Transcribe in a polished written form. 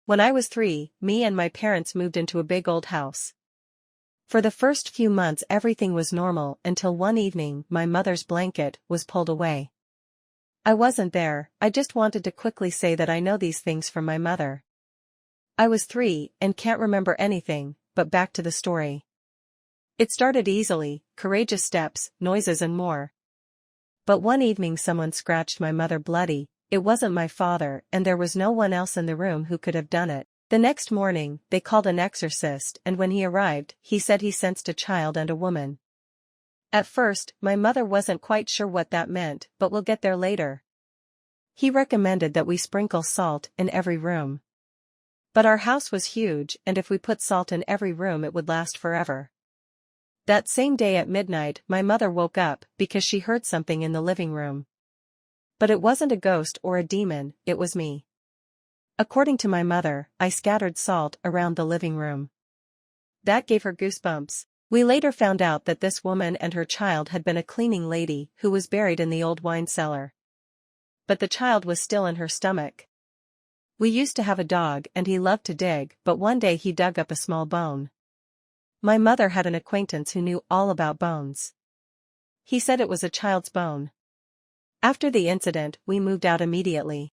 When I was 3, me and my parents moved into a big old house. For the first few months everything was normal until one evening my mother's blanket was pulled away. I wasn't there. I just wanted to quickly say that I know these things from my mother. I was 3 and can't remember anything, but back to the story. It started easily, courageous steps, noises and more. But one evening someone scratched my mother bloody. It wasn't my father, and there was no one else in the room who could have done it. The next morning, they called an exorcist, and when he arrived, he said he sensed a child and a woman. At first, my mother wasn't quite sure what that meant, but we'll get there later. He recommended that we sprinkle salt in every room. But our house was huge, and if we put salt in every room it would last forever. That same day at midnight, my mother woke up because she heard something in the living room. But it wasn't a ghost or a demon, it was me. According to my mother, I scattered salt around the living room. That gave her goosebumps. We later found out that this woman and her child had been a cleaning lady who was buried in the old wine cellar. But the child was still in her stomach. We used to have a dog and he loved to dig, but one day he dug up a small bone. My mother had an acquaintance who knew all about bones. He said it was a child's bone. After the incident, we moved out immediately.